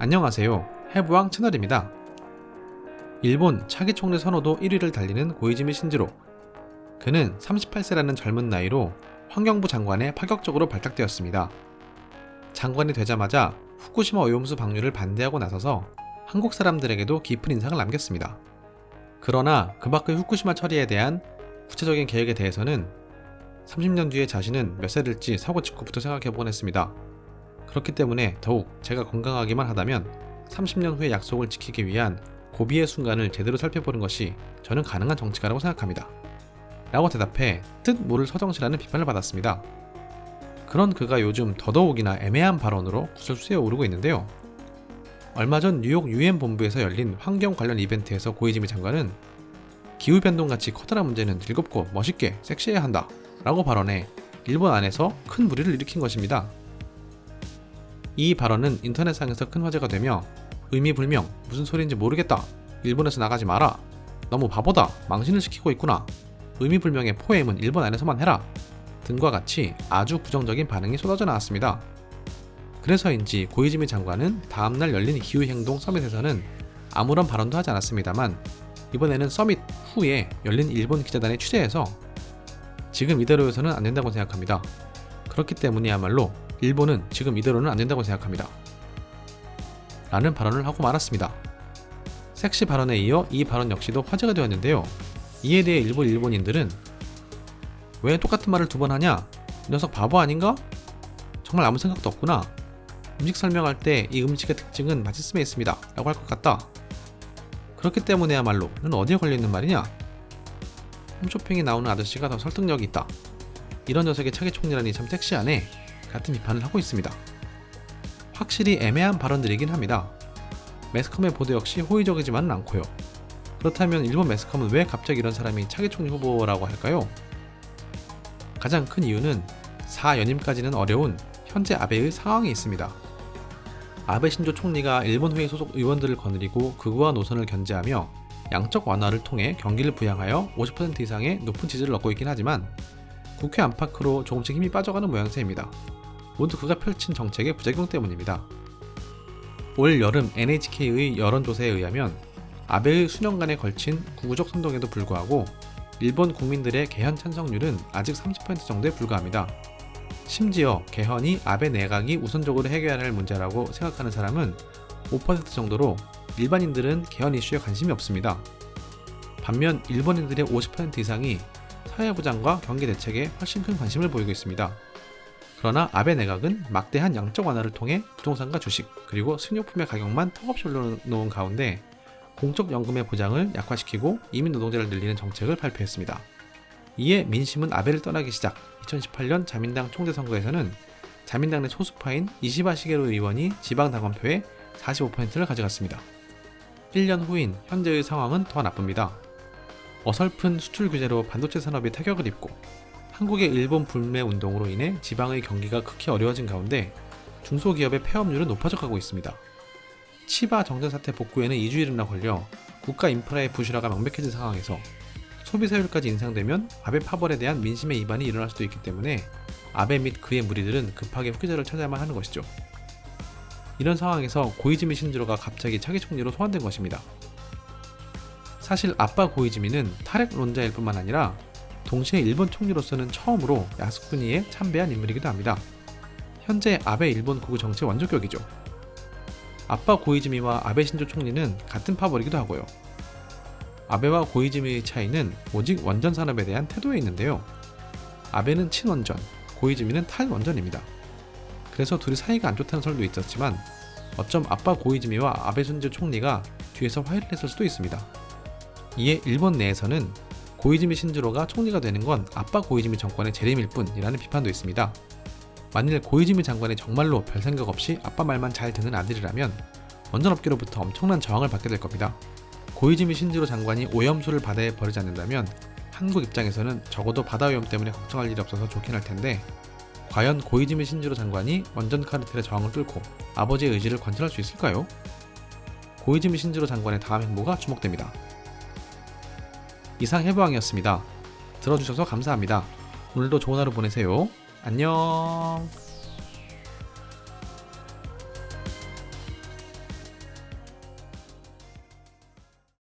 안녕하세요. 해부왕 채널입니다. 일본 차기 총리 선호도 1위를 달리는 고이즈미 신지로. 그는 38세라는 젊은 나이로 환경부 장관에 파격적으로 발탁되었습니다. 장관이 되자마자 후쿠시마 오염수 방류를 반대하고 나서서 한국 사람들에게도 깊은 인상을 남겼습니다. 그러나 그 밖의 후쿠시마 처리에 대한 구체적인 계획에 대해서는 30년 뒤에 자신은 몇 세 될지 사고 직후부터 생각해보곤 했습니다. 그렇기 때문에 더욱 제가 건강하기만 하다면 30년 후의 약속을 지키기 위한 고비의 순간을 제대로 살펴보는 것이 저는 가능한 정치가라고 생각합니다. 라고 대답해 뜻 모를 서정시라는 비판을 받았습니다. 그런 그가 요즘 더더욱이나 애매한 발언으로 구설수에 오르고 있는데요. 얼마 전 뉴욕 UN 본부에서 열린 환경 관련 이벤트에서 고이즈미 장관은 기후변동같이 커다란 문제는 즐겁고 멋있게 섹시해야 한다 라고 발언해 일본 안에서 큰 물의를 일으킨 것입니다. 이 발언은 인터넷상에서 큰 화제가 되며 의미불명, 무슨 소리인지 모르겠다, 일본에서 나가지 마라, 너무 바보다, 망신을 시키고 있구나, 의미불명의 포엠은 일본 안에서만 해라 등과 같이 아주 부정적인 반응이 쏟아져 나왔습니다. 그래서인지 고이즈미 장관은 다음날 열린 기후행동 서밋에서는 아무런 발언도 하지 않았습니다만 이번에는 서밋 후에 열린 일본 기자단의 취재에서 지금 이대로여서는 안 된다고 생각합니다. 그렇기 때문이야말로 일본은 지금 이대로는 안 된다고 생각합니다. 라는 발언을 하고 말았습니다. 섹시 발언에 이어 이 발언 역시도 화제가 되었는데요. 이에 대해 일본인들은 왜 똑같은 말을 두 번 하냐? 이 녀석 바보 아닌가? 정말 아무 생각도 없구나. 음식 설명할 때 이 음식의 특징은 맛있음에 있습니다 라고 할 것 같다. 그렇기 때문에야말로 넌 어디에 걸려있는 말이냐? 홈쇼핑에 나오는 아저씨가 더 설득력이 있다. 이런 녀석의 차기 총리라니 참 섹시하네 같은 비판을 하고 있습니다. 확실히 애매한 발언들이긴 합니다. 매스컴의 보도 역시 호의적이지만은 않고요. 그렇다면 일본 매스컴은 왜 갑자기 이런 사람이 차기 총리 후보라고 할까요? 가장 큰 이유는 4연임까지는 어려운 현재 아베의 상황이 있습니다. 아베 신조 총리가 일본 회의 소속 의원들을 거느리고 극우화 노선을 견제하며 양적 완화를 통해 경기를 부양하여 50% 이상의 높은 지지를 얻고 있긴 하지만 국회 안팎으로 조금씩 힘이 빠져가는 모양새입니다. 모두 그가 펼친 정책의 부작용 때문입니다. 올 여름 NHK의 여론조사에 의하면 아베의 수년간에 걸친 구구적 선동에도 불구하고 일본 국민들의 개헌 찬성률은 아직 30% 정도에 불과합니다. 심지어 개헌이 아베 내각이 우선적으로 해결해야 할 문제라고 생각하는 사람은 5% 정도로 일반인들은 개헌 이슈에 관심이 없습니다. 반면 일본인들의 50% 이상이 사회보장과 경기 대책에 훨씬 큰 관심을 보이고 있습니다. 그러나 아베 내각은 막대한 양적 완화를 통해 부동산과 주식 그리고 식료품의 가격만 턱없이 올려놓은 가운데 공적연금의 보장을 약화시키고 이민 노동자를 늘리는 정책을 발표했습니다. 이에 민심은 아베를 떠나기 시작 2018년 자민당 총재 선거에서는 자민당 내 소수파인 이시바 시게루 의원이 지방당원표의 45%를 가져갔습니다. 1년 후인 현재의 상황은 더 나쁩니다. 어설픈 수출 규제로 반도체 산업이 타격을 입고 한국의 일본 불매 운동으로 인해 지방의 경기가 극히 어려워진 가운데 중소기업의 폐업률은 높아져 가고 있습니다. 치바 정전사태 복구에는 2주일이나 걸려 국가 인프라의 부실화가 명백해진 상황에서 소비세율까지 인상되면 아베 파벌에 대한 민심의 이반이 일어날 수도 있기 때문에 아베 및 그의 무리들은 급하게 후계자를 찾아야만 하는 것이죠. 이런 상황에서 고이즈미 신지로가 갑자기 차기 총리로 소환된 것입니다. 사실 아빠 고이즈미는 탈핵론자일 뿐만 아니라 동시에 일본 총리로서는 처음으로 야스쿠니에 참배한 인물이기도 합니다. 현재 아베 일본 극우 정치의 원조격이죠. 아빠 고이즈미와 아베 신조 총리는 같은 파벌이기도 하고요. 아베와 고이즈미의 차이는 오직 원전 산업에 대한 태도에 있는데요. 아베는 친원전, 고이즈미는 탈원전입니다. 그래서 둘이 사이가 안 좋다는 설도 있었지만 어쩜 아빠 고이즈미와 아베 신조 총리가 뒤에서 화해를 했을 수도 있습니다. 이에 일본 내에서는 고이즈미 신지로가 총리가 되는 건 아빠 고이즈미 정권의 재림일 뿐이라는 비판도 있습니다. 만일 고이즈미 장관이 정말로 별 생각 없이 아빠 말만 잘 듣는 아들이라면 원전업계로부터 엄청난 저항을 받게 될 겁니다. 고이즈미 신지로 장관이 오염수를 바다에 버리지 않는다면 한국 입장에서는 적어도 바다오염 때문에 걱정할 일이 없어서 좋긴 할 텐데 과연 고이즈미 신지로 장관이 원전 카르텔의 저항을 뚫고 아버지의 의지를 관철할 수 있을까요? 고이즈미 신지로 장관의 다음 행보가 주목됩니다. 이상 해부왕이었습니다. 들어주셔서 감사합니다. 오늘도 좋은 하루 보내세요. 안녕.